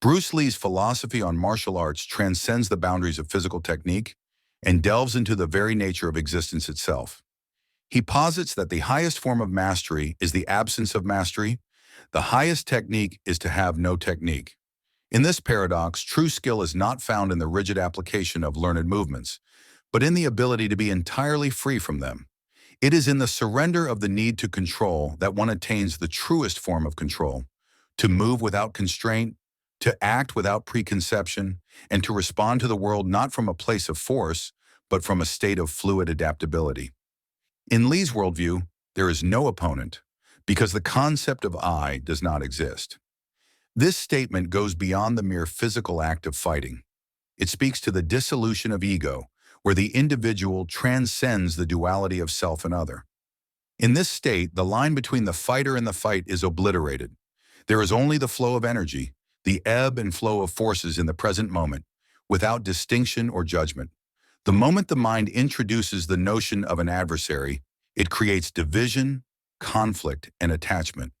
Bruce Lee's philosophy on martial arts transcends the boundaries of physical technique and delves into the very nature of existence itself. He posits that the highest form of mastery is the absence of mastery. The highest technique is to have no technique. In this paradox, true skill is not found in the rigid application of learned movements, but in the ability to be entirely free from them. It is in the surrender of the need to control that one attains the truest form of control, to move without constraint, to act without preconception, and to respond to the world not from a place of force, but from a state of fluid adaptability. In Lee's worldview, there is no opponent, because the concept of I does not exist. This statement goes beyond the mere physical act of fighting. It speaks to the dissolution of ego, where the individual transcends the duality of self and other. In this state, the line between the fighter and the fight is obliterated. There is only the flow of energy, the ebb and flow of forces in the present moment, without distinction or judgment. The moment the mind introduces the notion of an adversary, it creates division, conflict, and attachment.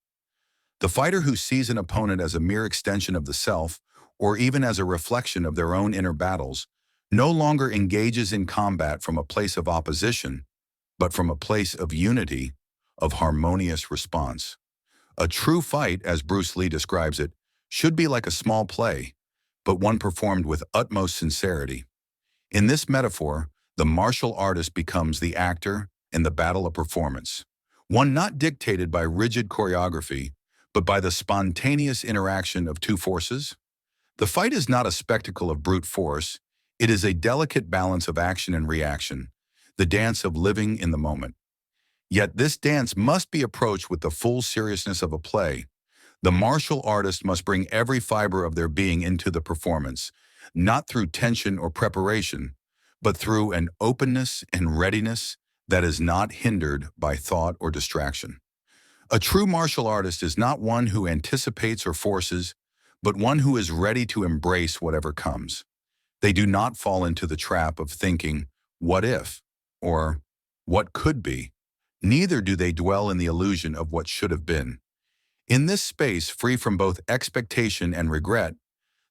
The fighter who sees an opponent as a mere extension of the self, or even as a reflection of their own inner battles, no longer engages in combat from a place of opposition, but from a place of unity, of harmonious response. A true fight, as Bruce Lee describes it, should be like a small play, but one performed with utmost sincerity. In this metaphor, the martial artist becomes the actor in the battle of performance, one not dictated by rigid choreography, but by the spontaneous interaction of two forces. The fight is not a spectacle of brute force, it is a delicate balance of action and reaction, the dance of living in the moment. Yet this dance must be approached with the full seriousness of a play. The martial artist must bring every fiber of their being into the performance, not through tension or preparation, but through an openness and readiness that is not hindered by thought or distraction. A true martial artist is not one who anticipates or forces, but one who is ready to embrace whatever comes. They do not fall into the trap of thinking, what if, or what could be. Neither do they dwell in the illusion of what should have been. In this space, free from both expectation and regret,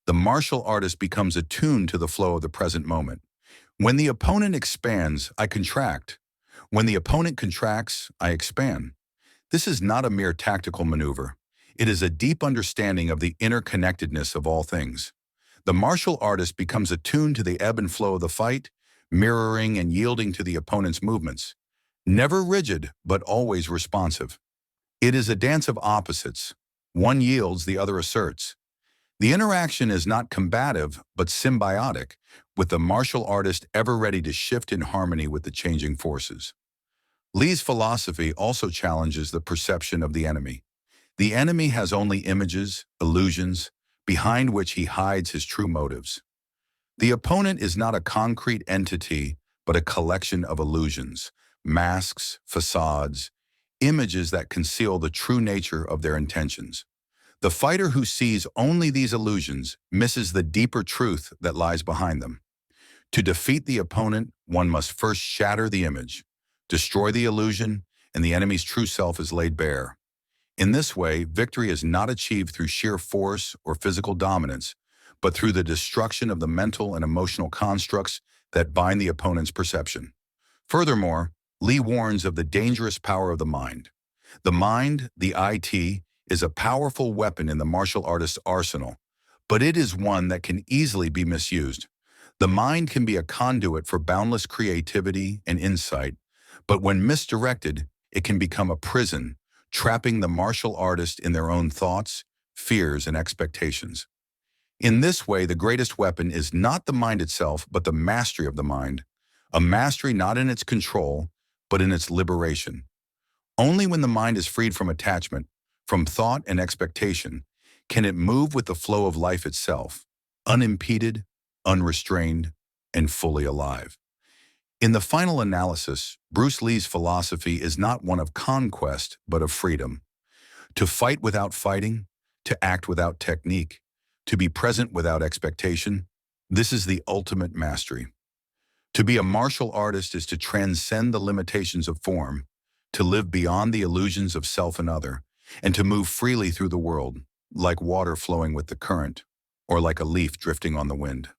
the martial artist becomes attuned to the flow of the present moment. When the opponent expands, I contract. When the opponent contracts, I expand. This is not a mere tactical maneuver. It is a deep understanding of the interconnectedness of all things. The martial artist becomes attuned to the ebb and flow of the fight, mirroring and yielding to the opponent's movements. Never rigid, but always responsive. It is a dance of opposites. One yields, the other asserts. The interaction is not combative, but symbiotic, with the martial artist ever ready to shift in harmony with the changing forces. Lee's philosophy also challenges the perception of the enemy. The enemy has only images, illusions, behind which he hides his true motives. The opponent is not a concrete entity, but a collection of illusions, masks, facades, images that conceal the true nature of their intentions. The fighter who sees only these illusions misses the deeper truth that lies behind them. To defeat the opponent, one must first shatter the image, destroy the illusion, and the enemy's true self is laid bare. In this way, victory is not achieved through sheer force or physical dominance, but through the destruction of the mental and emotional constructs that bind the opponent's perception. Furthermore, Lee warns of the dangerous power of the mind. The mind, the IT, is a powerful weapon in the martial artist's arsenal, but it is one that can easily be misused. The mind can be a conduit for boundless creativity and insight, but when misdirected, it can become a prison, trapping the martial artist in their own thoughts, fears, and expectations. In this way, the greatest weapon is not the mind itself, but the mastery of the mind, a mastery not in its control, but in its liberation. Only when the mind is freed from attachment, from thought and expectation, can it move with the flow of life itself, unimpeded, unrestrained, and fully alive. In the final analysis, Bruce Lee's philosophy is not one of conquest, but of freedom. To fight without fighting, to act without technique, to be present without expectation, this is the ultimate mastery. To be a martial artist is to transcend the limitations of form, to live beyond the illusions of self and other, and to move freely through the world, like water flowing with the current, or like a leaf drifting on the wind.